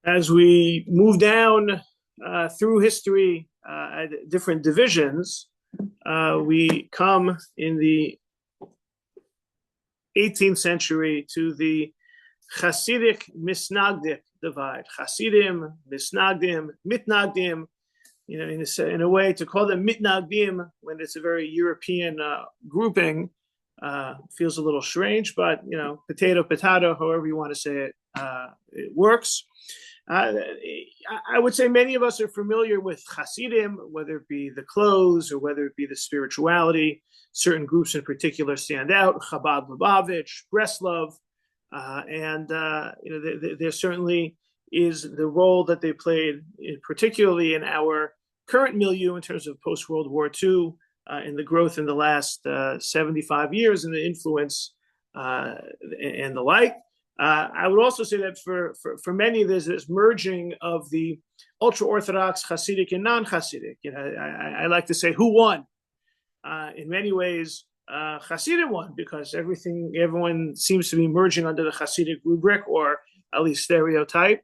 As we move down through history at different divisions, we come in the 18th century to the Chasidic Mitnagdim divide. Chasidim, Mitnagdim, Mitnagdim. You know, in a way, to call them Mitnagdim when it's a very European grouping feels a little strange, but you know, potato, potato, however you want to say it, it works. I would say many of us are familiar with Hasidim, whether it be the clothes or whether it be the spirituality. Certain groups in particular stand out: Chabad Lubavitch, Breslov, and you know, there certainly is the role that they played, particularly in our current milieu in terms of post-World War II, in the growth in the last 75 years and the influence and the like. I would also say that for many, there's this merging of the ultra-Orthodox Hasidic and non-Hasidic. You know, I like to say, who won? In many ways, Hasidim won because everyone seems to be merging under the Hasidic rubric, or at least stereotype.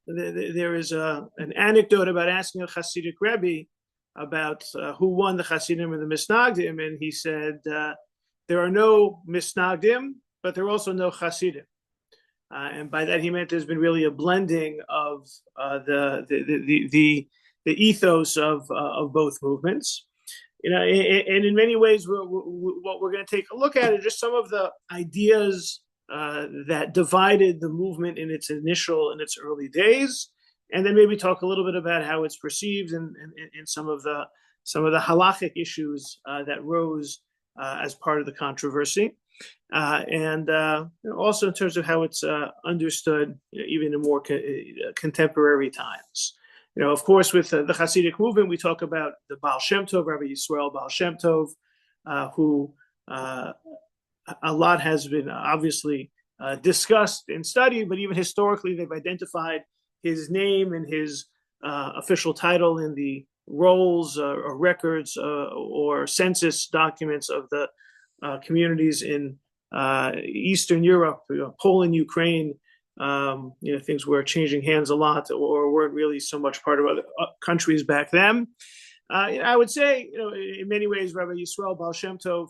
There is an anecdote about asking a Hasidic Rebbe about who won the Chasidim and the Mitnagdim, and he said, there are no Mitnagdim, but there are also no Chasidim. And by that he meant there's been really a blending of the ethos of both movements. You know, and in many ways, what we're going to take a look at are just some of the ideas that divided the movement in its early days, and then maybe talk a little bit about how it's perceived and some of the halachic issues that rose as part of the controversy, and also in terms of how it's understood, you know, even in more contemporary times. You know, of course, with the Hasidic movement, we talk about the Baal Shem Tov, Rabbi Yisrael Baal Shem Tov, who a lot has been obviously discussed and studied, but even historically, they've identified his name and his official title in the rolls or records or census documents of the communities in Eastern Europe, Poland, Ukraine. You know, things were changing hands a lot, or weren't really so much part of other countries back then. I would say, you know, in many ways, Rabbi Yisrael Baal Shem Tov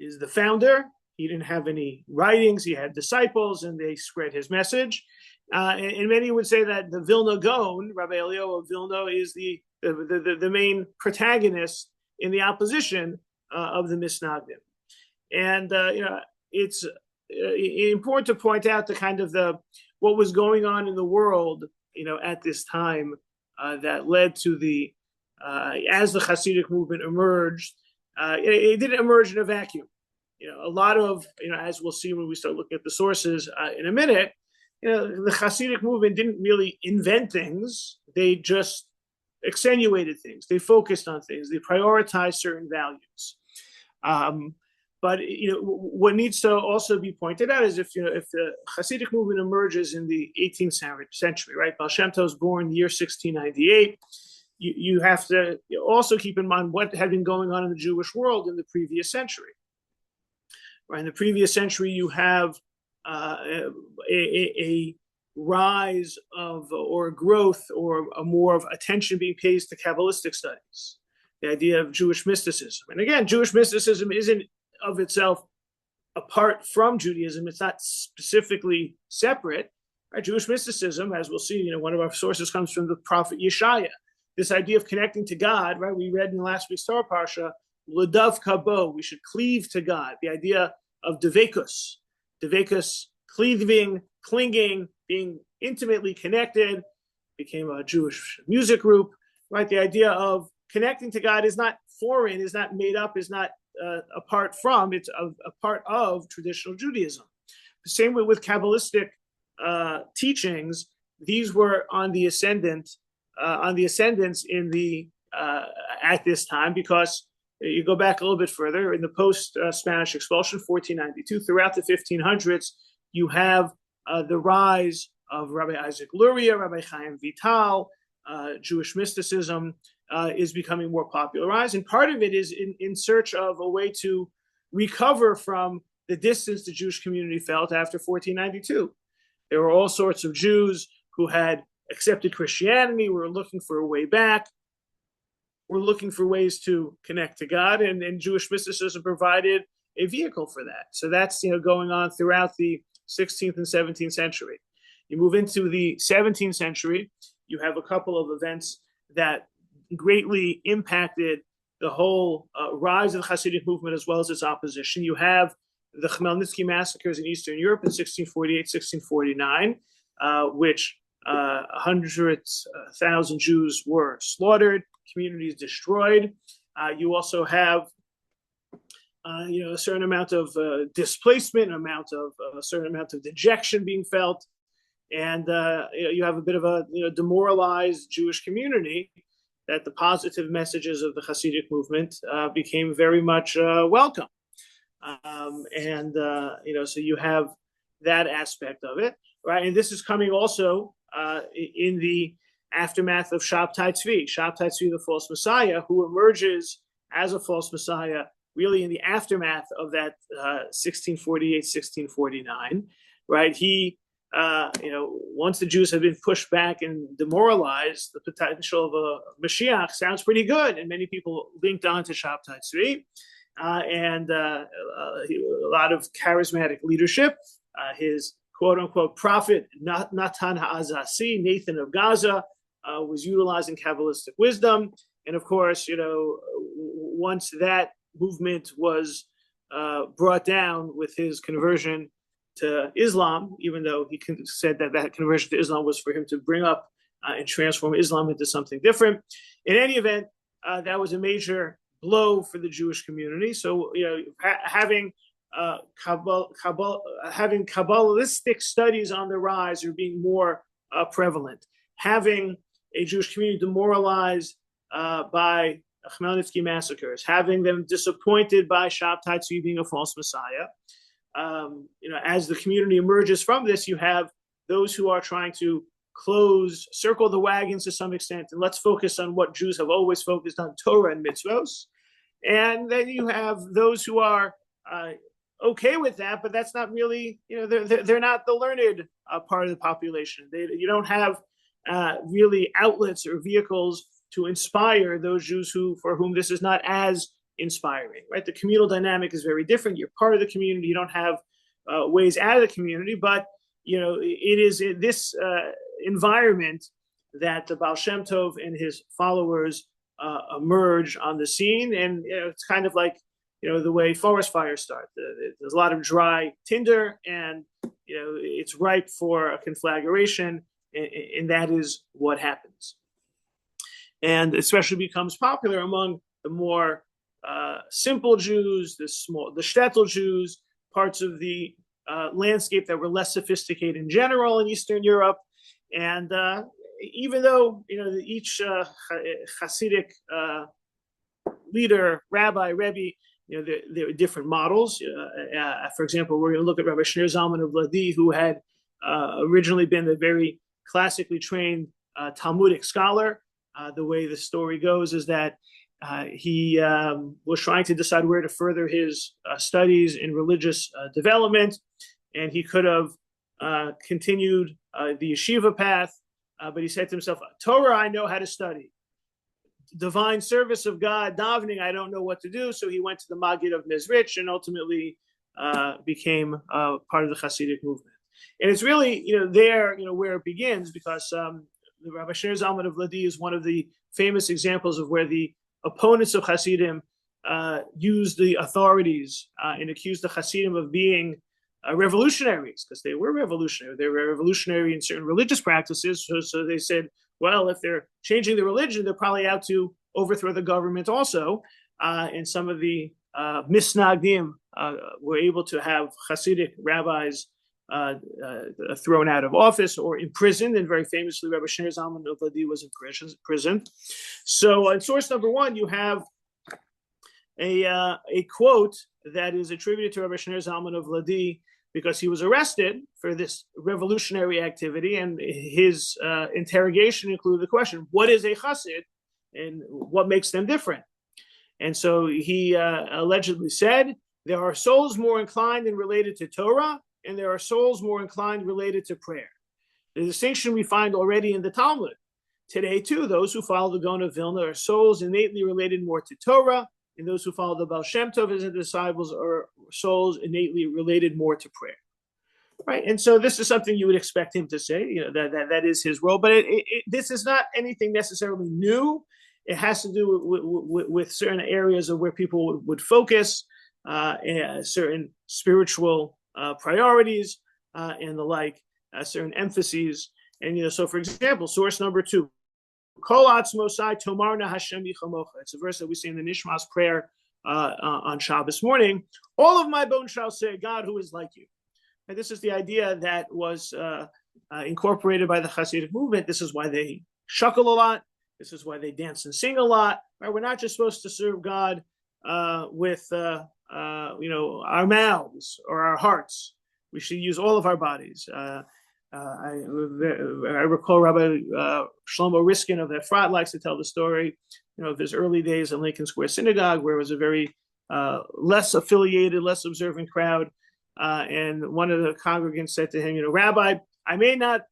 is the founder. He didn't have any writings; he had disciples, and they spread his message. And many would say that the Vilna Gaon, Rabbi Eliyahu of Vilna, is the main protagonist in the opposition of the Mitnagdim. And you know, it's important to point out the kind of what was going on in the world, you know, at this time that led to the as the Hasidic movement emerged. It didn't emerge in a vacuum. You know, a lot of, you know, as we'll see when we start looking at the sources in a minute, you know, the Hasidic movement didn't really invent things. They just accentuated things. They focused on things. They prioritized certain values. But you know, what needs to also be pointed out is if the Hasidic movement emerges in the 18th century, right? Baal Shem Tov was born in the year 1698. You have to also keep in mind what had been going on in the Jewish world in the previous century. Right, in the previous century, you have a rise of, or a growth, or a more of attention being paid to Kabbalistic studies, the idea of Jewish mysticism. And again, Jewish mysticism isn't of itself apart from Judaism. It's not specifically separate. Right? Jewish mysticism, as we'll see, you know, one of our sources comes from the prophet Yeshaya. This idea of connecting to God, right? We read in last week's Torah Parsha, L'dav kabo, we should cleave to God. The idea of devekus, cleaving, clinging, being intimately connected, became a Jewish music group, right? The idea of connecting to God is not foreign, is not made up, is not apart from, it's a part of traditional Judaism. The same way with Kabbalistic teachings, these were on the ascendance in the at this time, because you go back a little bit further in the post-Spanish expulsion, 1492, throughout the 1500s, you have the rise of Rabbi Isaac Luria, Rabbi Chaim Vital. Jewish mysticism is becoming more popularized, and part of it is in search of a way to recover from the distance the Jewish community felt after 1492. There were all sorts of Jews who had accepted Christianity, were looking for a way back, were looking for ways to connect to God, and Jewish mysticism provided a vehicle for that. So that's going on throughout the 16th and 17th century. You move into the 17th century, you have a couple of events that greatly impacted the whole rise of the Hasidic movement as well as its opposition. You have the Khmelnytsky massacres in Eastern Europe in 1648, 1649, which 100,000 Jews were slaughtered, communities destroyed. You also have a certain amount of displacement, a certain amount of dejection being felt, and you have a bit of a demoralized Jewish community. That the positive messages of the Hasidic movement became very much welcome, so you have that aspect of it, right? And this is coming also in the aftermath of Shabtai Tzvi, the false messiah, who emerges as a false messiah really in the aftermath of that 1648, 1649, right? He, once the Jews have been pushed back and demoralized, the potential of a Mashiach sounds pretty good, and many people linked on to Shabtai Tzvi, and a lot of charismatic leadership. His quote-unquote prophet, Natan HaAzasi, Nathan of Gaza, was utilizing Kabbalistic wisdom. And of course, once that movement was brought down with his conversion to Islam, even though he said that conversion to Islam was for him to bring up and transform Islam into something different. In any event, that was a major blow for the Jewish community. So, having Kabbalistic studies on the rise or being more prevalent, having a Jewish community demoralized by Khmelnytsky massacres, having them disappointed by Shabtai Tzvi being a false messiah. As the community emerges from this, you have those who are trying to circle the wagons to some extent, and let's focus on what Jews have always focused on, Torah and mitzvos. And then you have those who are okay with that, but that's not really, they're not the learned part of the population. You don't have really outlets or vehicles to inspire those Jews for whom this is not as inspiring, right? The communal dynamic is very different. You're part of the community. You don't have ways out of the community, but it is in this environment that the Baal Shem Tov and his followers emerge on the scene, and it's kind of like the way forest fires start. There's a lot of dry tinder, and it's ripe for a conflagration, and that is what happens. And especially becomes popular among the more simple Jews, the shtetl Jews, parts of the landscape that were less sophisticated in general in Eastern Europe. And even though each Hasidic leader, rabbi, rebbe, there are different models. For example, we're going to look at Rabbi Shneur Zalman of Ladi, who had originally been a very classically trained Talmudic scholar. The way the story goes is that he was trying to decide where to further his studies in religious development, and he could have continued the yeshiva path, but he said to himself, Torah, I know how to study. Divine service of God, davening, I don't know what to do. So he went to the Maggid of Mezrich and ultimately became part of the Hasidic movement. And it's really, there, where it begins, because the Rabbi Shneur Zalman of Ladi is one of the famous examples of where the opponents of Hasidim used the authorities and accused the Hasidim of being revolutionaries, because they were revolutionary. They were revolutionary in certain religious practices. So they said, well, if they're changing the religion, they're probably out to overthrow the government also. And some of the Mitnagdim were able to have Hasidic rabbis thrown out of office or imprisoned, and very famously, Rabbi Shneur Zalman of Ladi was imprisoned. So, in source number one, you have a quote that is attributed to Rabbi Shneur Zalman of Ladi because he was arrested for this revolutionary activity, and his interrogation included the question, "What is a Chassid, and what makes them different?" And so he allegedly said, "There are souls more inclined and related to Torah, and there are souls more inclined related to prayer. The distinction we find already in the Talmud. Today, too, those who follow the Gaon of Vilna are souls innately related more to Torah, and those who follow the Baal Shem Tov as the disciples are souls innately related more to prayer. Right, and so this is something you would expect him to say. That is his role, but this is not anything necessarily new. It has to do with certain areas of where people would focus, certain spiritual priorities and the like, certain emphases. And so for example, source number 2, Kol atzmosai tomarna Hashem yichamocha. It's a verse that we see in the Nishmas prayer on Shabbos morning. All of my bones shall say, God, who is like you. And this is the idea that was incorporated by the Hasidic movement. This is why they shuckle a lot. This is why they dance and sing a lot. Right? We're not just supposed to serve God with our mouths or our hearts. We should use all of our bodies. I recall Rabbi Shlomo Riskin of Efrat likes to tell the story, of his early days in Lincoln Square Synagogue, where it was a very less affiliated, less observant crowd. And one of the congregants said to him, Rabbi, I may not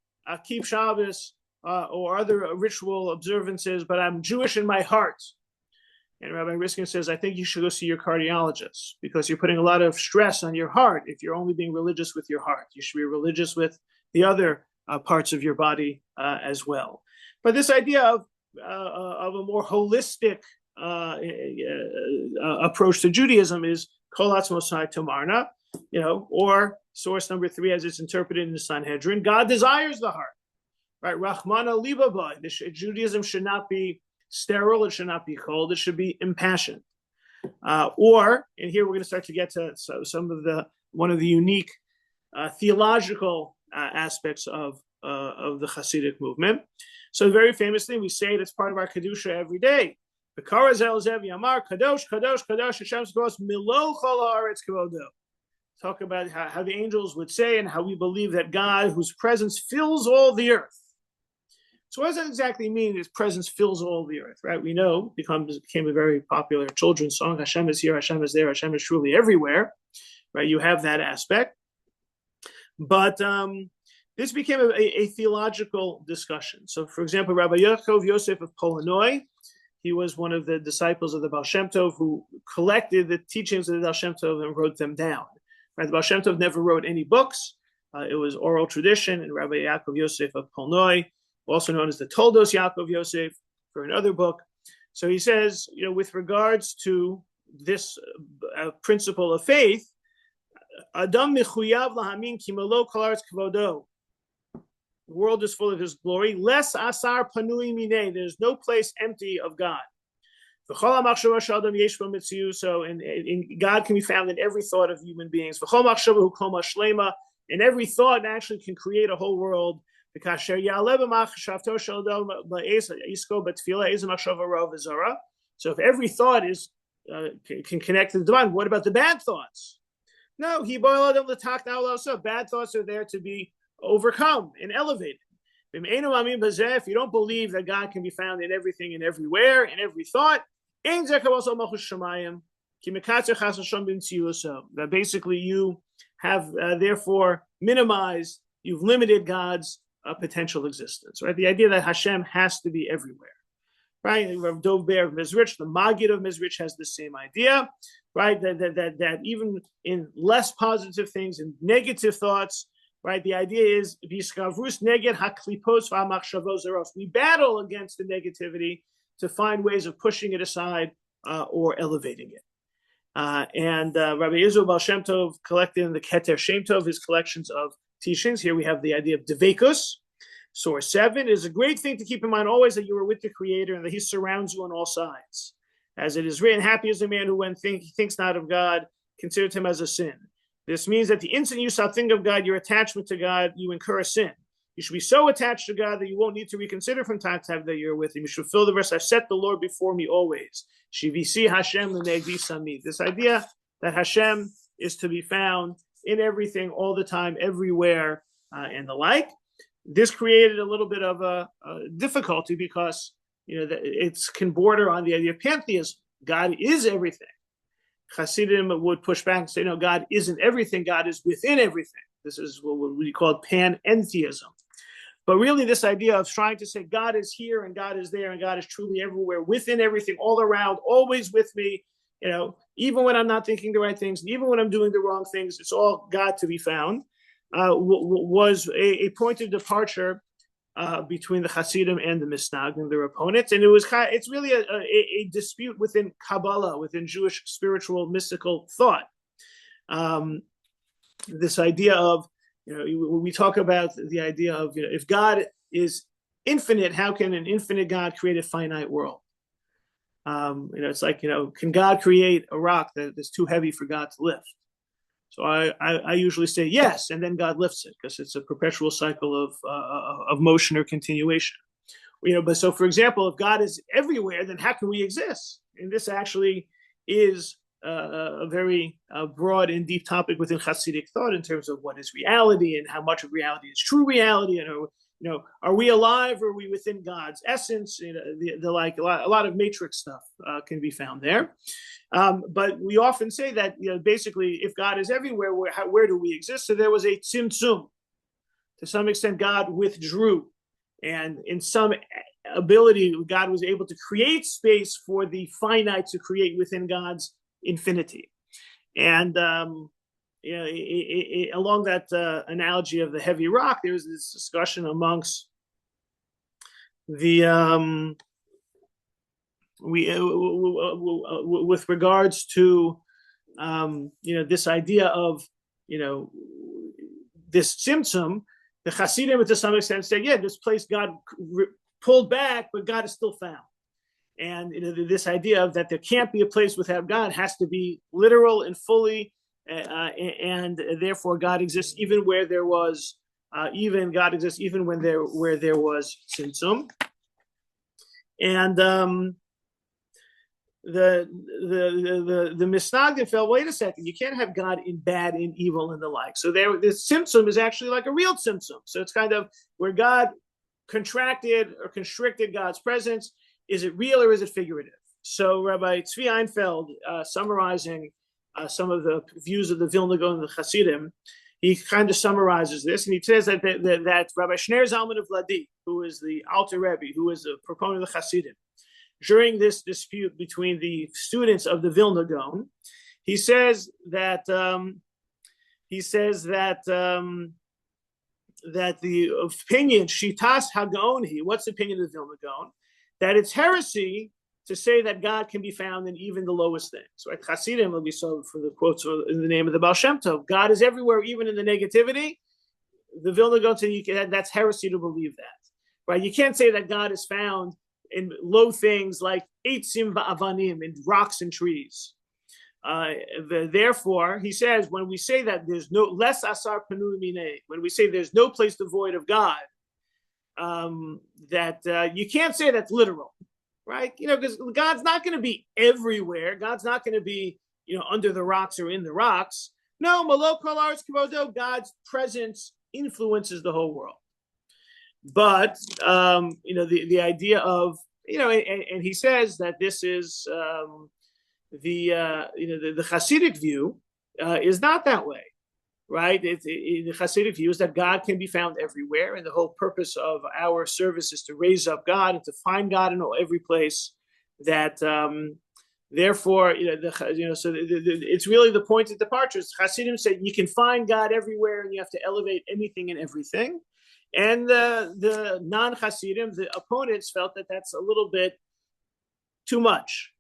keep Shabbos or other ritual observances, but I'm Jewish in my heart. And Rabbi Riskin says, I think you should go see your cardiologist because you're putting a lot of stress on your heart if you're only being religious with your heart. You should be religious with the other parts of your body as well. But this idea of a more holistic approach to Judaism is Kol atzmosai tomarna, or source number 3, as it's interpreted in the Sanhedrin, God desires the heart, right? Rachmana liba ba. Judaism should not be sterile. It should not be cold. It should be impassioned. And here we're going to start to get to one of the unique theological aspects of the Hasidic movement. So very famously, we say it as part of our Kedusha every day. Talk about how the angels would say and how we believe that God, whose presence fills all the earth. So what does that exactly mean, his presence fills all the earth, right? We know it became a very popular children's song, Hashem is here, Hashem is there, Hashem is truly everywhere, right? You have that aspect. But this became a theological discussion. So for example, Rabbi Yaakov Yosef of Polonoi, he was one of the disciples of the Baal Shem Tov who collected the teachings of the Baal Shem Tov and wrote them down. Right? The Baal Shem Tov never wrote any books. It was oral tradition, and Rabbi Yaakov Yosef of Polnoi, also known as the Toldos Yaakov Yosef, for another book. So he says, with regards to this principle of faith, Adam mechuyav lahamin ki malo kol haaretz kvodo. The world is full of his glory. Les asar panui minei. There's no place empty of God. So, and God can be found in every thought of human beings. And every thought actually can create a whole world. So if every thought can connect to the divine, what about the bad thoughts? No, bad thoughts are there to be overcome and elevated. If you don't believe that God can be found in everything and everywhere, in every thought, that basically you have therefore minimized, you've limited God's potential existence, right? The idea that Hashem has to be everywhere, right? Rav Dov Ber of Mezrich, the Maggid of Mezrich has the same idea, right? That even in less positive things, in negative thoughts, right? The idea is we battle against the negativity to find ways of pushing it aside or elevating it. And Rabbi Yisrael Baal Shem Tov collected in the Keter Shem Tov his collections of teachings. Here we have the idea of Devekus. Source 7 is a great thing to keep in mind always that you are with the Creator and that He surrounds you on all sides. As it is written, happy is the man who when he thinks not of God, considers him as a sin. This means that the instant you stop thinking of God, your attachment to God, you incur a sin. You should be so attached to God that you won't need to reconsider from time to time that you're with Him. You should fulfill the verse, I've set the Lord before me always. Shivisi Hashem l'negdi sami. This idea that Hashem is to be found in everything, all the time, everywhere, and the like. This created a little bit of a difficulty because it can border on the idea of pantheism. God is everything. Chasidim would push back and say, no, God isn't everything. God is within everything. This is what we call panentheism. But really, this idea of trying to say God is here and God is there and God is truly everywhere, within everything, all around, always with me, even when I'm not thinking the right things, and even when I'm doing the wrong things, it's all God to be found, was a point of departure between the Chasidim and the Mitnagdim, their opponents. And it's really a dispute within Kabbalah, within Jewish spiritual mystical thought. This idea of, when we talk about the idea of, if God is infinite, how can an infinite God create a finite world? It's like, can God create a rock that is too heavy for God to lift? So I usually say yes, and then God lifts it, because it's a perpetual cycle of motion or continuation. But so, for example, if God is everywhere, then how can we exist? And this actually is a very broad and deep topic within Hasidic thought in terms of what is reality and how much of reality is true reality, and are we alive or are we within God's essence? A lot of matrix stuff can be found there. But we often say that, basically, if God is everywhere, where do we exist? So there was a tzimtzum. To some extent, God withdrew. And in some ability, God was able to create space for the finite to create within God's infinity. And along that analogy of the heavy rock, there was this discussion amongst the with regards to this idea of this tzimtzum. The Chasidim, to some extent, say, this place God pulled back, but God is still found. And this idea of that there can't be a place without God has to be literal and fully, and therefore God exists even where there was, God exists even where there was tzimtzum. And the Mitnagdim felt, wait a second, you can't have God in bad and evil and the like. So this tzimtzum is actually like a real tzimtzum. So it's kind of where God contracted or constricted God's presence. Is it real or is it figurative? So Rabbi Tzvi Einfeld, summarizing some of the views of the Vilna Gaon and the Hasidim, he kind of summarizes this, and he says that Rabbi Shner Zalman of Ladi, who is the Alter Rebbe, who is a proponent of the Hasidim, during this dispute between the students of the Vilna Gaon, he says that the opinion Shitas Hagaoni, what's the opinion of the Vilna Gaon? That it's heresy to say that God can be found in even the lowest things. Right? Chasidim will be so for the quotes in the name of the Baal Shem Tov. God is everywhere, even in the negativity. The Vilna Gaon said that's heresy to believe that. Right? You can't say that God is found in low things like eitzim va'avanim, in rocks and trees. Therefore, he says, when we say that there's no less asar panu minei, when we say there's no place devoid of God, that you can't say that's literal, right? Because God's not going to be everywhere. God's not going to be, under the rocks or in the rocks. No, Malo Kol Haaretz Kavodo, God's presence influences the whole world. But the idea of and he says that this is the Hasidic view is not that way, right? The Hasidic view is that God can be found everywhere, and the whole purpose of our service is to raise up God and to find God in every place. That therefore, it's really the point of departure. Hasidim say you can find God everywhere, and you have to elevate anything and everything. And the non-Hasidim, the opponents, felt that that's a little bit too much,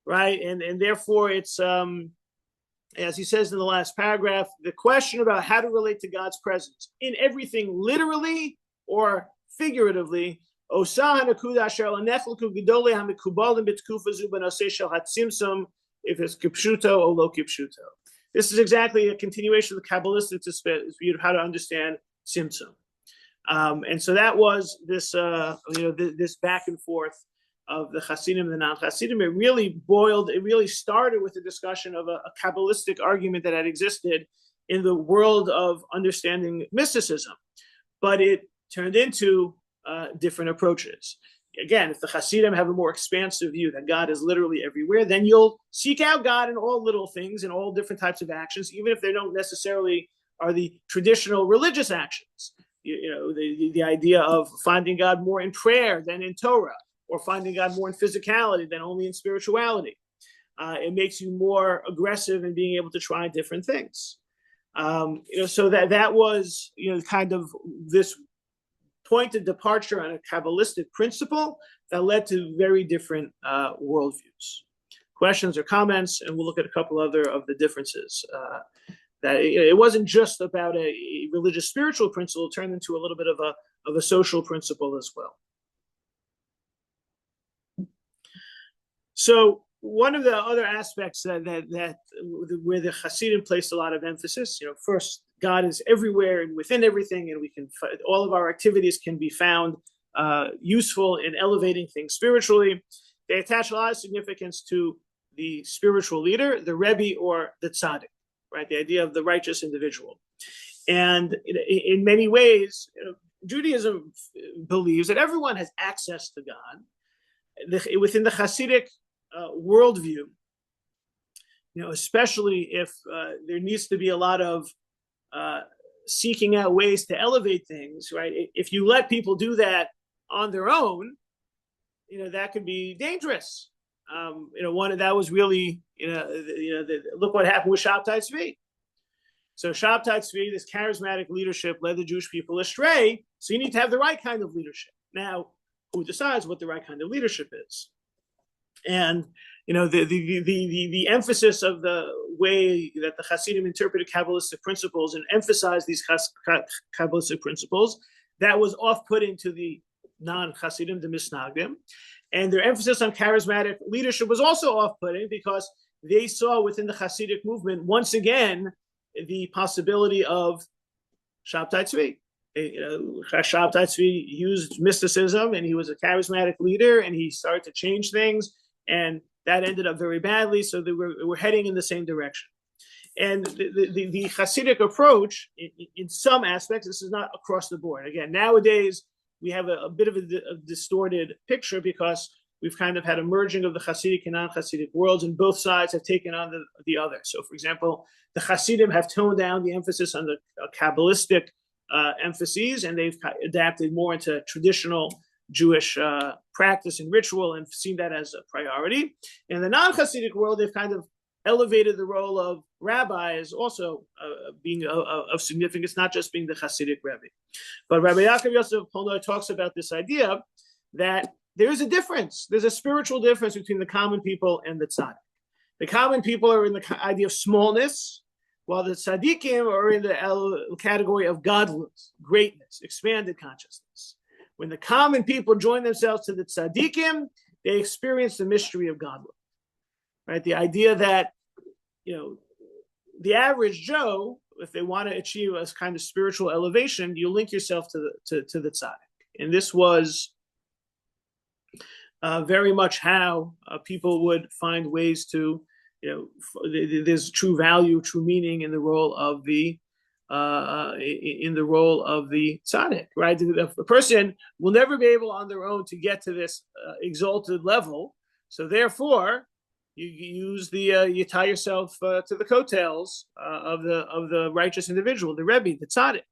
right? And therefore, it's as he says in the last paragraph, the question about how to relate to God's presence in everything, literally or figuratively. If it's kipshuto or lo kipshuto. This is exactly a continuation of the Kabbalistic view of how to understand tzimtzum. And so that was this, this back and forth of the Hasidim and the non-Hasidim. It really started with a discussion of a Kabbalistic argument that had existed in the world of understanding mysticism. But it turned into different approaches. Again, if the Hasidim have a more expansive view that God is literally everywhere, then you'll seek out God in all little things and all different types of actions, even if they don't necessarily are the traditional religious actions. The idea of finding God more in prayer than in Torah, or finding God more in physicality than only in spirituality. It makes you more aggressive in being able to try different things. So that was kind of this point of departure on a Kabbalistic principle that led to very different worldviews. Questions or comments, and we'll look at a couple other of the differences. That it wasn't just about a religious spiritual principle; it turned into a little bit of a social principle as well. So one of the other aspects that where the Chasidim placed a lot of emphasis, first, God is everywhere and within everything, and all of our activities can be found useful in elevating things spiritually. They attach a lot of significance to the spiritual leader, the Rebbe or the Tzaddik, right? The idea of the righteous individual. And in many ways, Judaism believes that everyone has access to God. Within the Hasidic worldview, especially if there needs to be a lot of seeking out ways to elevate things, right? If you let people do that on their own, that could be dangerous. One that was really, look what happened with Shabtai Tzvi. So Shabtai Tzvi, this charismatic leadership, led the Jewish people astray. So you need to have the right kind of leadership. Now, who decides what the right kind of leadership is? And the emphasis of the way that the Chasidim interpreted Kabbalistic principles and emphasized these Kabbalistic principles, that was off-putting to the non-Chasidim, the Mitnagdim. And their emphasis on charismatic leadership was also off-putting because they saw within the Hasidic movement, once again, the possibility of Shabtai Tzvi. Shabtai Tzvi used mysticism, and he was a charismatic leader, and he started to change things, and that ended up very badly, so they were heading in the same direction. And the Hasidic approach, in some aspects, this is not across the board. Again, nowadays, we have a bit of a distorted picture because we've kind of had a merging of the Hasidic and non-Hasidic worlds, and both sides have taken on the other. So, for example, the Hasidim have toned down the emphasis on the Kabbalistic emphases, and they've adapted more into traditional Jewish practice and ritual and seen that as a priority. In the non-Hasidic world, they've kind of elevated the role of rabbi as also being of significance, not just being the Hasidic Rebbe. But Rabbi Yaakov Yosef Polnoy talks about this idea that there is a difference. There's a spiritual difference between the common people and the tzaddik. The common people are in the idea of smallness, while the tzaddikim are in the category of godliness, greatness, expanded consciousness. When the common people join themselves to the tzaddikim, they experience the mystery of godliness. Right? The idea that, the average Joe, if they want to achieve a kind of spiritual elevation, you link yourself to the tzaddik. And this was very much how people would find ways to, there's true value, true meaning in the role of the tzaddik, right? A person will never be able on their own to get to this exalted level. So therefore, you tie yourself to the coattails of the righteous individual, the Rebbe, the tzaddik.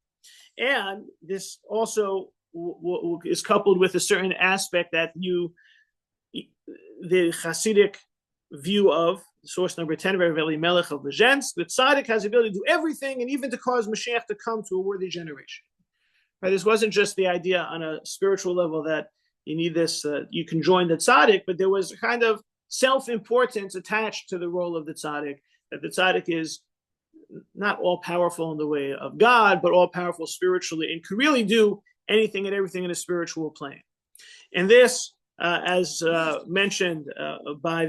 And this also is coupled with a certain aspect that the Hasidic view of source number 10 of Rabbi Melech of Lezhensk, the tzaddik has the ability to do everything and even to cause Mashiach to come to a worthy generation. Right? This wasn't just the idea on a spiritual level that you need this, you can join the tzaddik, but there was a kind of self-importance attached to the role of the tzaddik, that the tzaddik is not all-powerful in the way of God, but all-powerful spiritually and can really do anything and everything in a spiritual plane. And this, as mentioned by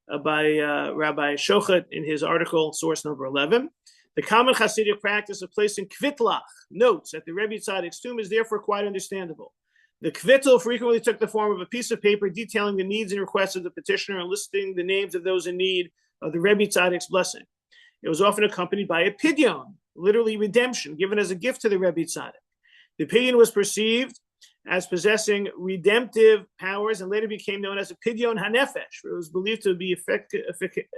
Rabbi Shochet in his article, source number 11, the common Hasidic practice of placing kvitlach, notes, at the Rebbe Tzaddik's tomb is therefore quite understandable. The kvittel frequently took the form of a piece of paper detailing the needs and requests of the petitioner and listing the names of those in need of the Rebbe Tzaddik's blessing. It was often accompanied by a pidyon, literally redemption, given as a gift to the Rebbe Tzaddik. The pidyon was perceived as possessing redemptive powers and later became known as a pidyon hanefesh, where it was believed to be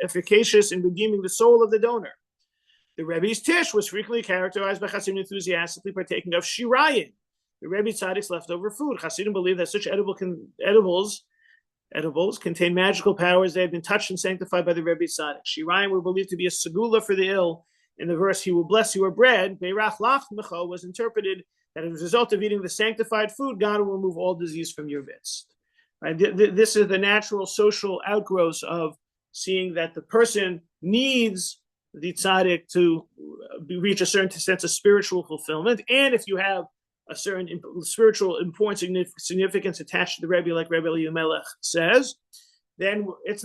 efficacious in redeeming the soul of the donor. The Rebbe's Tish was frequently characterized by Hasidim enthusiastically partaking of shirayim, the Rebbe Tzaddik's leftover food. Hasidim believed that such edibles contain magical powers that had been touched and sanctified by the Rebbe Tzaddik. Shirayim were believed to be a segula for the ill. In the verse, "He will bless your bread," Beirach Lach Mecho was interpreted that as a result of eating the sanctified food, God will remove all disease from your midst. Right? This is the natural social outgrowth of seeing that the person needs the tzaddik to reach a certain sense of spiritual fulfillment. And if you have a certain spiritual important significance attached to the Rebbe, like Rebbe Elimelech says, then it's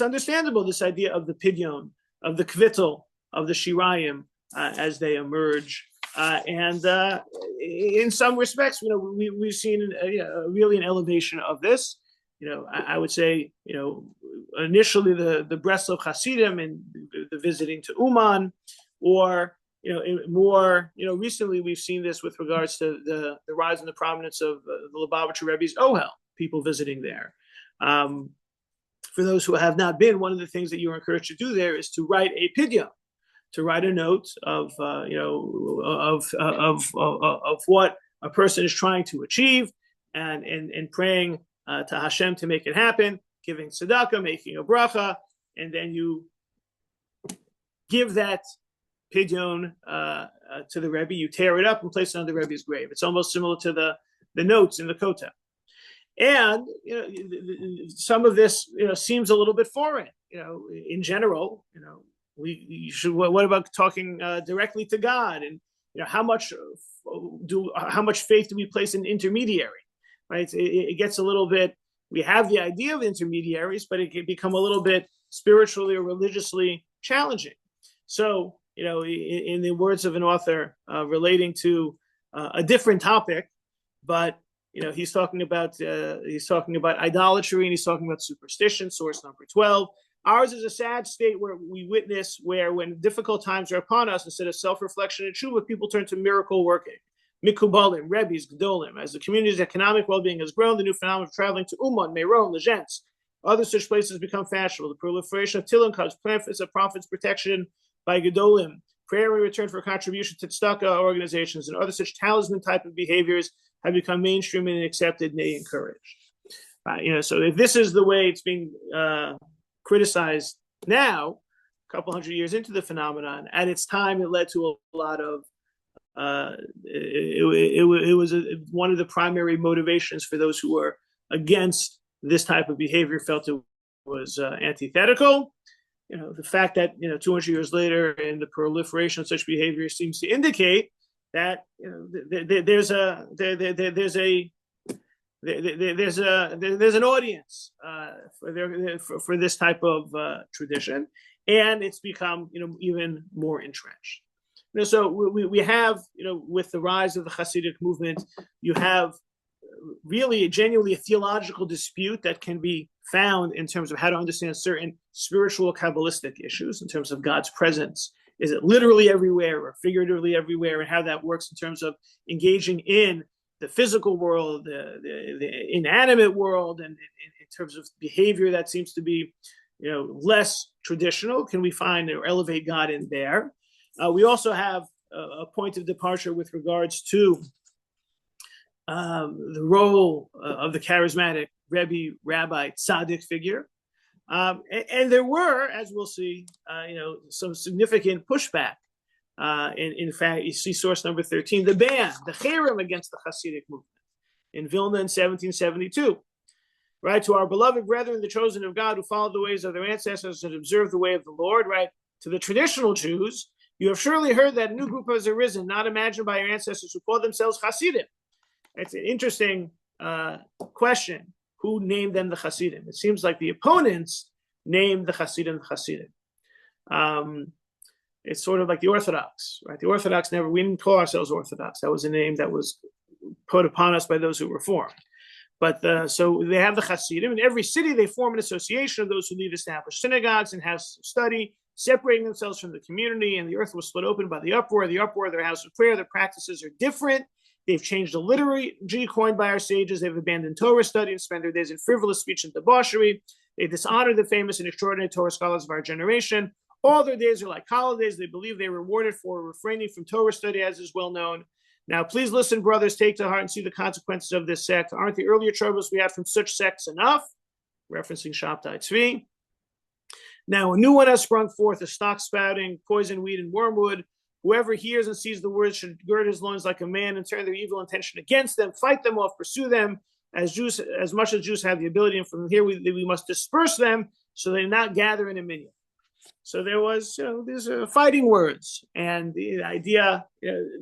understandable, this idea of the pidyon, of the kvittel, of the shirayim as they emerge. And in some respects, we've seen really an elevation of this. I would say, initially the Breslov Hasidim and the visiting to Uman, or more recently we've seen this with regards to the rise in the prominence of the Lubavitcher Rebbe's Ohel, people visiting there. For those who have not been, one of the things that you're encouraged to do there is to write a pidyon, to write a note of what a person is trying to achieve, and praying to Hashem to make it happen, giving tzedakah, making a bracha, and then you give that pidyon to the Rebbe. You tear it up and place it on the Rebbe's grave. It's almost similar to the notes in the Kotel. And some of this seems a little bit foreign. In general, we should. What about talking directly to God? And how much faith do we place in intermediary? Right? It gets a little bit. We have the idea of intermediaries, but it can become a little bit spiritually or religiously challenging. So, in the words of an author relating to a different topic, but he's talking about idolatry, and he's talking about superstition. Source number 12. Ours is a sad state where we witness when difficult times are upon us, instead of self-reflection and tshuva, people turn to miracle working. Mikubalim, Rebbe's, Gedolim. As the community's economic well-being has grown, the new phenomenon of traveling to Uman, Meron, Lezhens, other such places become fashionable. The proliferation of Tilim Cubs, pamphlets of prophets' protection by Gedolim, prayer in return for contribution to tzedakah organizations, and other such talisman type of behaviors have become mainstream and accepted, nay, encouraged. So if this is the way it's being criticized now, a couple hundred years into the phenomenon, at its time it led to a lot of it was one of the primary motivations for those who were against this type of behavior, felt it was antithetical. The fact that 200 years later, and the proliferation of such behavior seems to indicate that there's an audience for this type of tradition, and it's become even more entrenched. So we have, with the rise of the Hasidic movement, you have really genuinely a theological dispute that can be found in terms of how to understand certain spiritual Kabbalistic issues in terms of God's presence. Is it literally everywhere or figuratively everywhere, and how that works in terms of engaging in the physical world, the inanimate world, and in terms of behavior that seems to be less traditional. Can we find or elevate God in there? We also have a point of departure with regards to the role of the charismatic Rebbe, Rabbi, Tzaddik figure. And there were, as we'll see, some significant pushback. In fact, you see source number 13, the ban, the cherem against the Hasidic movement in Vilna in 1772. Right, to our beloved brethren, the chosen of God, who followed the ways of their ancestors and observed the way of the Lord, right, to the traditional Jews, you have surely heard that a new group has arisen, not imagined by your ancestors, who called themselves Chasidim. It's an interesting question. Who named them the Chasidim? It seems like the opponents named the Chasidim the Chasidim. It's sort of like the Orthodox, right? The Orthodox we didn't call ourselves Orthodox. That was a name that was put upon us by those who reformed. But so they have the Chasidim. In every city, they form an association of those who lead established synagogues and houses of study, separating themselves from the community, and the earth was split open by the uproar of their house of prayer. Their practices are different. They've changed the liturgy coined by our sages. They've abandoned Torah study and spent their days in frivolous speech and debauchery. They dishonor the famous and extraordinary Torah scholars of our generation. All their days are like holidays. They believe they are rewarded for refraining from Torah study, as is well known. Now, please listen, brothers, take to heart and see the consequences of this sect. Aren't the earlier troubles we had from such sects enough? Referencing Shabtai Tzvi. Now, a new one has sprung forth, a stock spouting, poison weed, and wormwood. Whoever hears and sees the words should gird his loins like a man and turn their evil intention against them, fight them off, pursue them, as much as Jews have the ability. And from here, we must disperse them so they not gather in a minyan. So there was, these fighting words, and the idea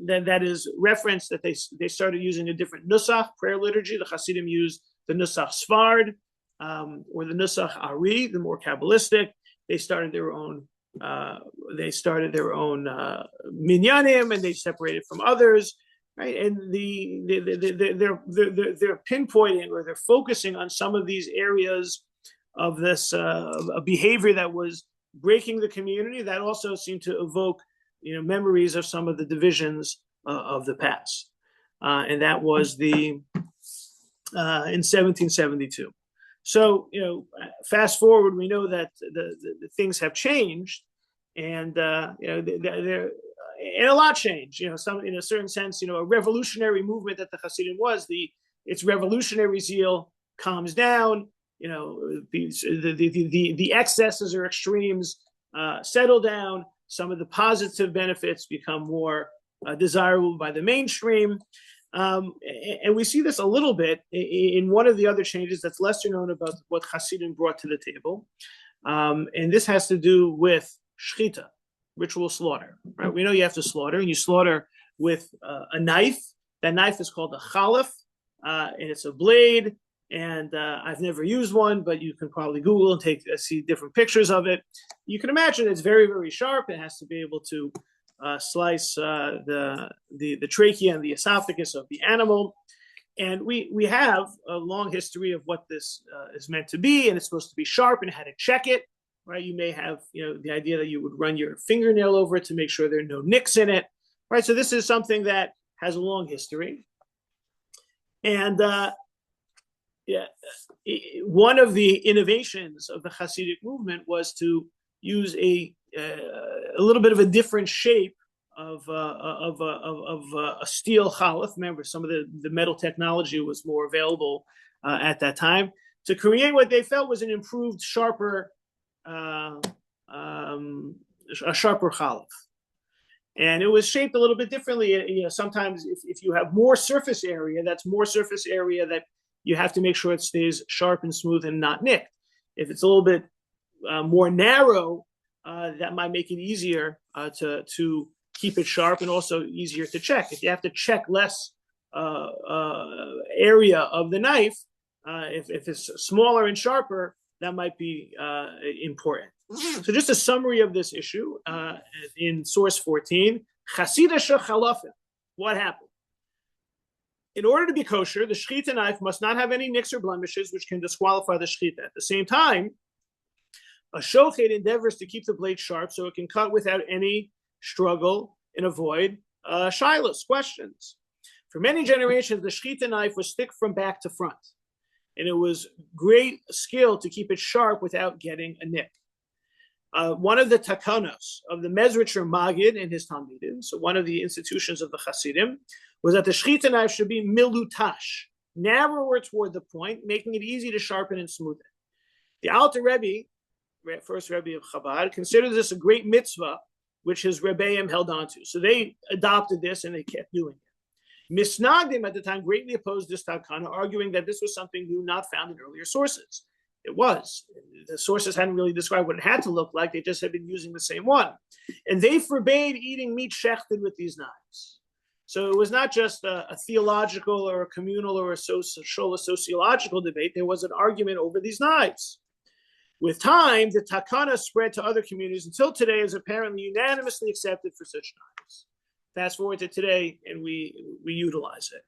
that is referenced that they started using a different nusach prayer liturgy. The Chasidim used the nusach Sfard or the nusach Ari, the more Kabbalistic. They started their own. Minyanim, and they separated from others, right? And they're pinpointing or they're focusing on some of these areas of this behavior that was breaking the community, that also seemed to evoke memories of some of the divisions of the past, and that was in 1772. So fast forward, we know that the things have changed, and and a lot changed. Some in a certain sense, a revolutionary movement that the Hasidim was. Its revolutionary zeal calms down. The excesses or extremes settle down. Some of the positive benefits become more desirable by the mainstream. And we see this a little bit in one of the other changes that's lesser known about what Hasidim brought to the table. And this has to do with shchita, ritual slaughter. Right? We know you have to slaughter, and you slaughter with a knife. That knife is called a chalaf, and it's a blade. And I've never used one, but you can probably Google and see different pictures of it. You can imagine it's very, very sharp. It has to be able to slice the trachea and the esophagus of the animal. And we have a long history of what this is meant to be, and it's supposed to be sharp and how to check it. Right? You may have the idea that you would run your fingernail over it to make sure there are no nicks in it. Right? So this is something that has a long history. And one of the innovations of the Hasidic movement was to use a little bit of a different shape of a steel chalaf. Remember, some of the metal technology was more available at that time, to create what they felt was an improved, sharper chalaf. And it was shaped a little bit differently. Sometimes if you have more surface area, that's more surface area that you have to make sure it stays sharp and smooth and not nicked. If it's a little bit more narrow, that might make it easier to keep it sharp and also easier to check. If you have to check less area of the knife, if it's smaller and sharper, that might be important. So just a summary of this issue in source 14, Chasidish Chalafim. What happened? In order to be kosher, the shechita knife must not have any nicks or blemishes, which can disqualify the shechita. At the same time, a shochet endeavors to keep the blade sharp so it can cut without any struggle and avoid shilas, questions. For many generations, the shechita knife was thick from back to front, and it was great skill to keep it sharp without getting a nick. One of the takanos of the Mezritcher Magid and his Talmidim, so one of the institutions of the Hasidim, was that the shechita knife should be milutash, narrower toward the point, making it easy to sharpen and smooth it. The Alter Rebbe, first Rebbe of Chabad, considered this a great mitzvah, which his Rebbeim held onto. So they adopted this and they kept doing it. Mitnagdim at the time greatly opposed this takana, arguing that this was something new not found in earlier sources. It was. The sources hadn't really described what it had to look like. They just had been using the same one. And they forbade eating meat shechted with these knives. So it was not just a theological or a communal or a sociological debate. There was an argument over these knives. With time, the takana spread to other communities until today is apparently unanimously accepted for such knives. Fast forward to today, and we utilize it.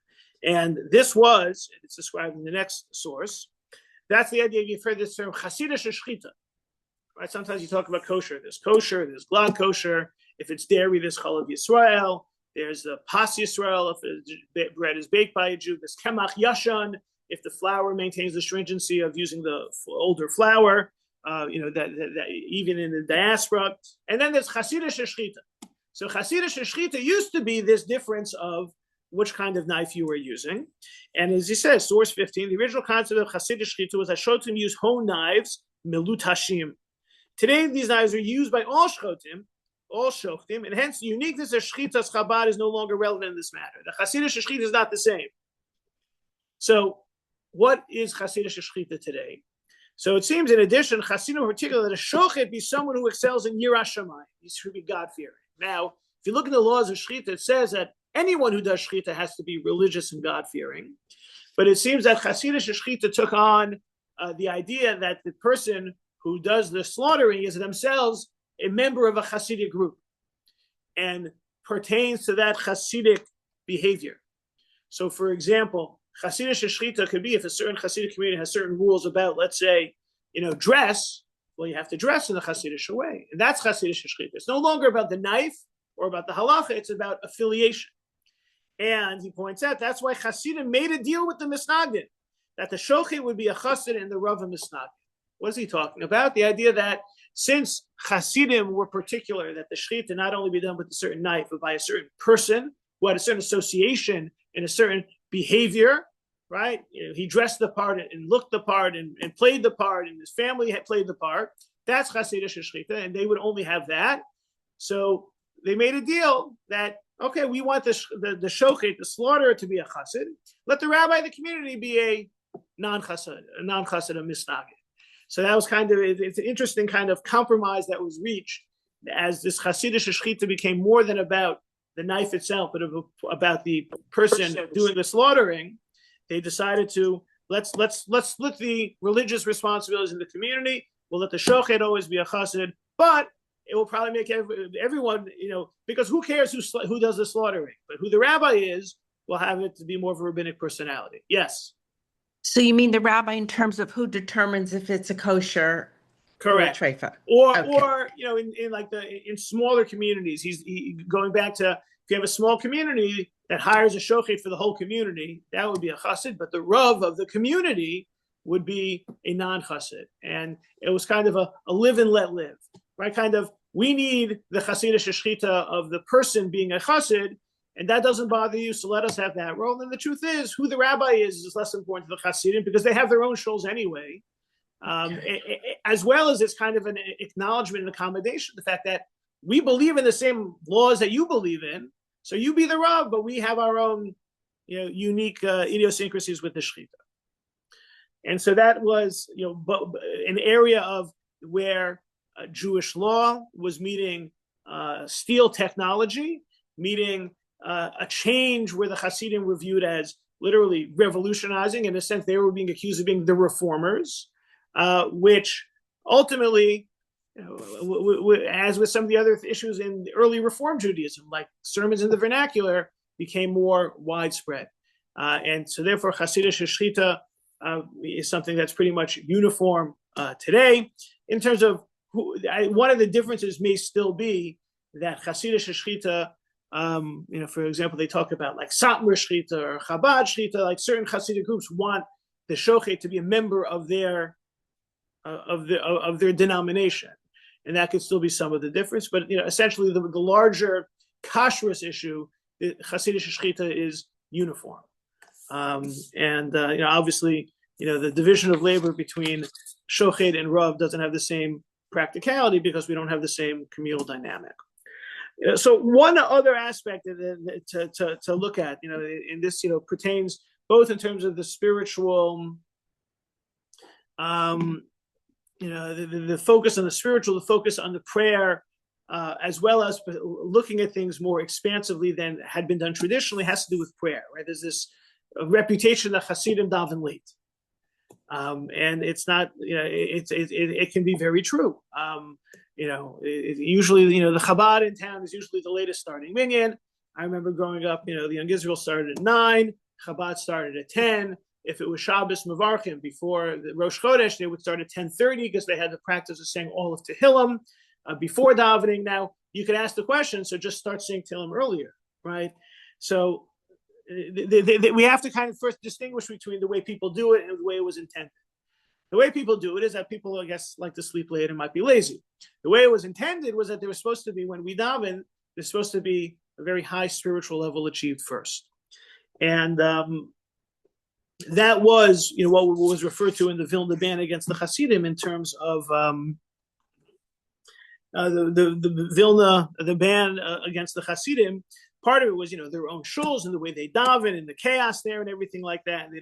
And this was, it's described in the next source, that's the idea. You've heard this term, chasidish shechita. Right? Sometimes you talk about kosher. There's glad kosher. If it's dairy, there's chalav Yisrael. There's the pas Yisrael. If the bread is baked by a Jew, there's kemach yashan. If the flour maintains the stringency of using the older flour. that even in the diaspora. And then there's Chasidish Shechita. So Chasidish Shechita used to be this difference of which kind of knife you were using. And as he says, source 15, the original concept of Chasidish Shechita was that Shotim use hone knives, milut hashim. Today, these knives are used by all Shotim, and hence the uniqueness of Shechita's Chabad is no longer relevant in this matter. The Chasidish Shechita is not the same. So, what is Chasidish Shechita today? So it seems, in addition, Chasidim in particular, that a shochet be someone who excels in Yiras Shamayim. He should be God-fearing. Now, if you look at the laws of Shechita, it says that anyone who does Shechita has to be religious and God-fearing. But it seems that Chasidish Shechita took on the idea that the person who does the slaughtering is themselves a member of a Hasidic group and pertains to that Hasidic behavior. So, for example, Chasidish Shechita could be if a certain Hasidic community has certain rules about, let's say, dress. Well, you have to dress in the Hasidic way, and that's Chasidish Shechita. It's no longer about the knife or about the halacha; it's about affiliation. And he points out that's why Chasidim made a deal with the Mitnagdim that the shochet would be a chassid and the rav a Mitnagdim. What is he talking about? The idea that since Chasidim were particular, that the shechita not only be done with a certain knife, but by a certain person who had a certain association and a certain behavior, right? He dressed the part and looked the part and played the part, and his family had played the part. That's Chasidish Shechita, and they would only have that. So they made a deal that, okay, we want the shochet, the slaughterer, to be a chassid. Let the rabbi of the community be a non-chassid, a Mitnagdim. So that was it's an interesting kind of compromise that was reached as this Chasidish Shechita became more than about the knife itself, but about the person doing the slaughtering. They decided to let's split the religious responsibilities in the community. We'll let the shochet always be a chassid, but it will probably make everyone, because who cares who does the slaughtering, but who the rabbi is will have it to be more of a rabbinic personality. Yes. So you mean the rabbi in terms of who determines if it's a kosher? Correct. Or a treifa? Or in smaller communities, he's going back to, if you have a small community that hires a shochet for the whole community, that would be a chassid, but the rav of the community would be a non-chassid. And it was kind of a live and let live, right? Kind of, we need the Chasidish Shechita of the person being a chassid, and that doesn't bother you, so let us have that role. And the truth is, who the rabbi is less important to the Hasidim because they have their own shuls anyway, as well as it's kind of an acknowledgement and accommodation, the fact that we believe in the same laws that you believe in, so you be the Rav, but we have our own unique idiosyncrasies with the Shechita. And so that was an area of where Jewish law was meeting steel technology, meeting a change where the Hasidim were viewed as literally revolutionizing. In a sense, they were being accused of being the reformers, which ultimately, as with some of the other issues in early Reform Judaism, like sermons in the vernacular, became more widespread. And so therefore, Hasidish Shechita is something that's pretty much uniform today. In terms of one of the differences may still be that Hasidish Shechita, for example, they talk about like Satmar Shechita or Chabad Shechita, like certain Hasidic groups want the shochet to be a member of their denomination, and that could still be some of the difference. But essentially, the larger kashrus issue, the Hasidic Shechita is uniform, and obviously, the division of labor between shochet and rav doesn't have the same practicality because we don't have the same communal dynamic. So one other aspect to look at, in this, pertains both in terms of the spiritual, the focus on the spiritual, the focus on the prayer, as well as looking at things more expansively than had been done traditionally, has to do with prayer, right? There's this reputation that Chasidim daven late. And it's not, it can be very true. Usually, the Chabad in town is usually the latest starting minyan. I remember growing up, the Young Israel started at 9, Chabad started at 10. If it was Shabbos Mevarchim before the Rosh Chodesh, they would start at 10:30 because they had the practice of saying all of Tehillim before davening. Now, you could ask the question, so just start saying Tehillim earlier, right? So we have to kind of first distinguish between the way people do it and the way it was intended. The way people do it is that people, I guess, like to sleep late and might be lazy. The way it was intended was that there was supposed to be, when we daven, there's supposed to be a very high spiritual level achieved first. And that was, what was referred to in the Vilna ban against the Hasidim in terms of the Vilna, the ban against the Hasidim. Part of it was, their own shuls and the way they daven and the chaos there and everything like that. And they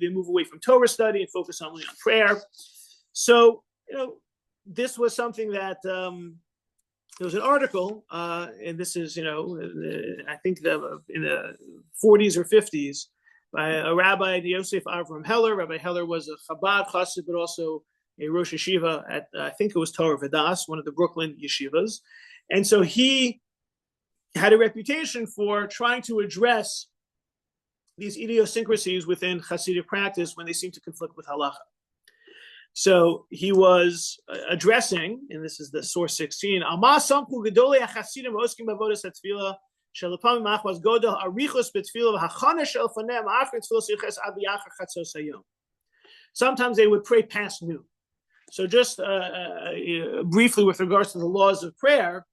move away from Torah study and focus only on prayer. So, this was something that there was an article, and this is, I think in the 40s or 50s, by a rabbi, Yosef Avram Heller. Rabbi Heller was a Chabad Chassid, but also a Rosh Yeshiva at, I think it was Torah Vodaas, one of the Brooklyn yeshivas. And so he had a reputation for trying to address these idiosyncrasies within Hasidic practice when they seem to conflict with halacha. So he was addressing, and this is the source 16, sometimes they would pray past noon. So just briefly with regards to the laws of prayer,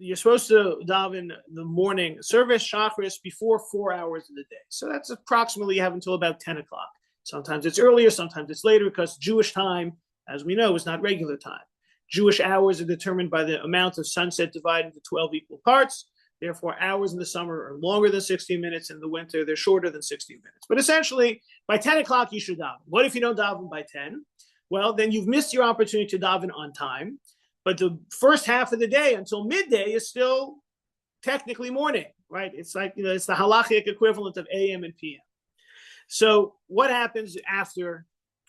you're supposed to daven the morning service, shacharis, before 4 hours of the day. So that's approximately, you have until about 10 o'clock. Sometimes it's earlier, sometimes it's later, because Jewish time, as we know, is not regular time. Jewish hours are determined by the amount of sunset divided into 12 equal parts. Therefore, hours in the summer are longer than 60 minutes. In the winter, they're shorter than 60 minutes. But essentially, by 10 o'clock, you should daven. What if you don't daven by 10? Well, then you've missed your opportunity to daven on time. But the first half of the day until midday is still technically morning, right? It's like, it's the halachic equivalent of AM and PM. So what happens after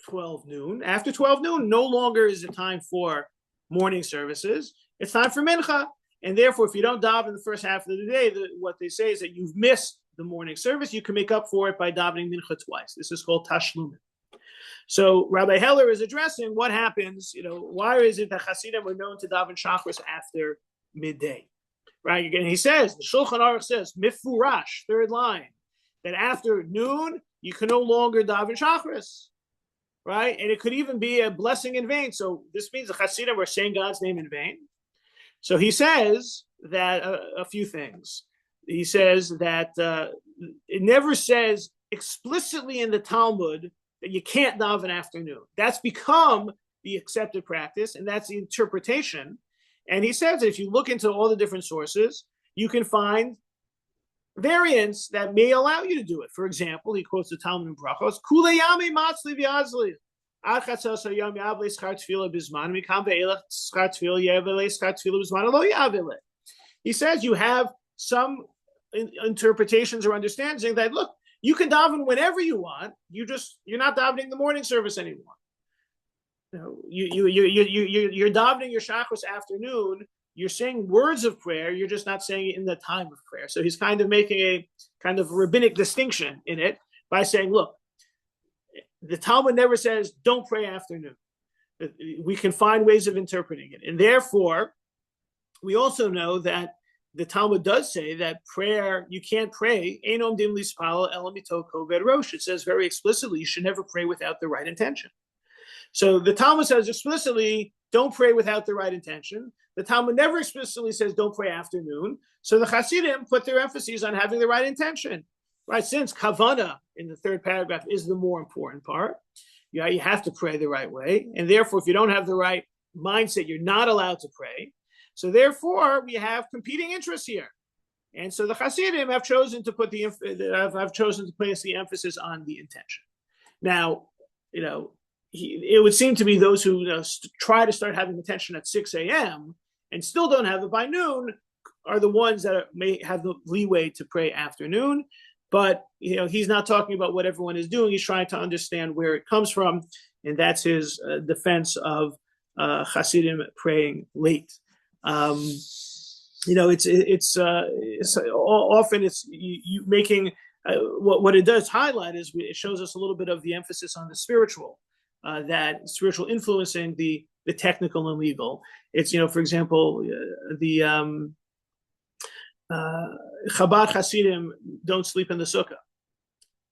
12 noon? After 12 noon, no longer is it time for morning services. It's time for mincha. And therefore, if you don't daven the first half of the day, what they say is that you've missed the morning service. You can make up for it by davening mincha twice. This is called tashlumin. So Rabbi Heller is addressing what happens, why is it that Hasidim were known to daven shacharis after midday, right? Again, he says, the Shulchan Aruch says, mifurash, third line, that after noon, you can no longer daven shacharis, right? And it could even be a blessing in vain. So this means the Hasidim were saying God's name in vain. So he says that a few things. He says that it never says explicitly in the Talmud that you can't daven afternoon. That's become the accepted practice, and that's the interpretation. And he says that if you look into all the different sources, you can find variants that may allow you to do it. For example, he quotes the Talmud in Brachos, Kule yami matzli v'azli. He says you have some interpretations or understanding that, look, you can daven whenever you want. You're not davening the morning service anymore. You're davening your shacharis afternoon. You're saying words of prayer. You're just not saying it in the time of prayer. So he's kind of making a kind of rabbinic distinction in it by saying, look, the Talmud never says don't pray afternoon. We can find ways of interpreting it, and therefore, we also know that the Talmud does say that prayer, you can't pray. It says very explicitly, you should never pray without the right intention. So the Talmud says explicitly, don't pray without the right intention. The Talmud never explicitly says don't pray afternoon. So the Chasidim put their emphasis on having the right intention, right? Since kavana in the third paragraph is the more important part, you have to pray the right way. And therefore, if you don't have the right mindset, you're not allowed to pray. So therefore, we have competing interests here, and so the Chasidim have chosen to place the emphasis on the intention. Now, it would seem to be those who try to start having intention at 6 a.m. and still don't have it by noon are the ones that may have the leeway to pray afternoon. But he's not talking about what everyone is doing. He's trying to understand where it comes from, and that's his defense of Chasidim praying late. It's often it's you making what it does highlight is it shows us a little bit of the emphasis on the spiritual, that spiritual influencing the technical and legal. It's for example, the Chabad Hasidim don't sleep in the sukkah.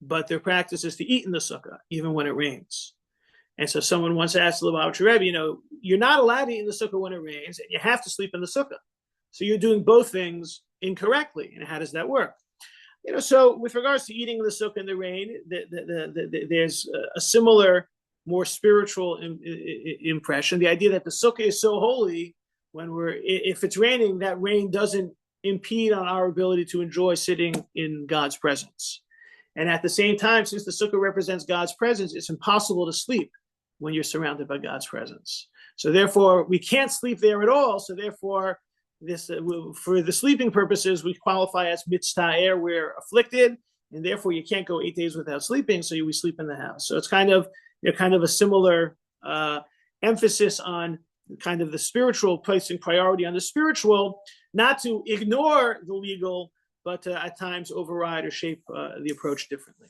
but their practice is to eat in the sukkah, even when it rains. And so someone once asked the Lubavitcher Rebbe, you're not allowed to eat in the sukkah when it rains, and you have to sleep in the sukkah. So you're doing both things incorrectly. And how does that work? So with regards to eating in the sukkah in the rain, there's a similar, more spiritual impression. The idea that the sukkah is so holy, if it's raining, that rain doesn't impede on our ability to enjoy sitting in God's presence. And at the same time, since the sukkah represents God's presence, it's impossible to sleep when you're surrounded by God's presence. So therefore, we can't sleep there at all. So therefore, for the sleeping purposes, we qualify as mitzta'er, we're afflicted, and therefore you can't go 8 days without sleeping, so we sleep in the house. So it's kind of a similar emphasis on kind of the spiritual, placing priority on the spiritual, not to ignore the legal, but at times override or shape the approach differently.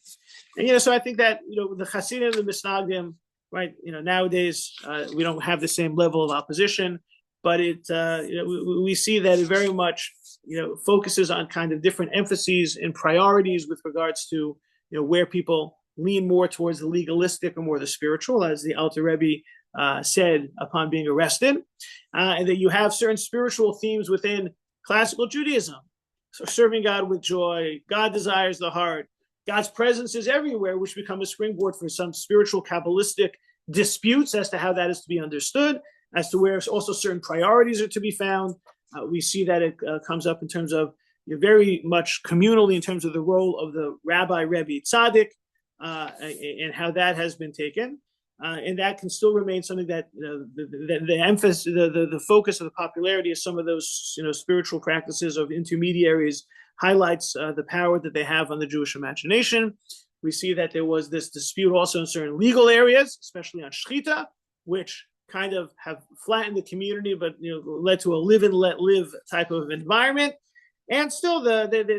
And so I think that the Chasidim and the Mitnagdim, right? Nowadays we don't have the same level of opposition, but we see that it very much focuses on kind of different emphases and priorities with regards to where people lean more towards the legalistic or more the spiritual, as the Alter Rebbe said upon being arrested, and that you have certain spiritual themes within classical Judaism. So serving God with joy, God desires the heart, God's presence is everywhere, which become a springboard for some spiritual Kabbalistic disputes as to how that is to be understood, as to where also certain priorities are to be found. We see that it comes up in terms of very much communally in terms of the role of the Rabbi Rebbe Tzaddik and how that has been taken. And that can still remain something that the emphasis, the focus of the popularity of some of those spiritual practices of intermediaries highlights the power that they have on the Jewish imagination. We see that there was this dispute also in certain legal areas, especially on shechita, which kind of have flattened the community, but led to a live and let live type of environment. And still,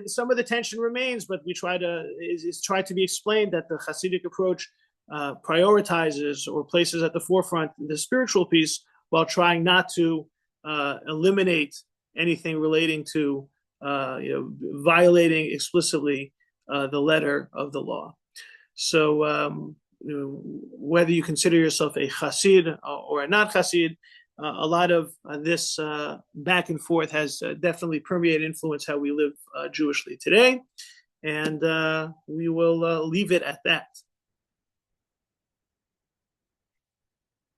some of the tension remains, but we try to be explained that the Hasidic approach prioritizes or places at the forefront the spiritual piece while trying not to eliminate anything relating to violating explicitly the letter of the law. So whether you consider yourself a Hasid or a not Hasid, a lot of this back and forth has definitely permeated, influence how we live Jewishly today. And we will leave it at that.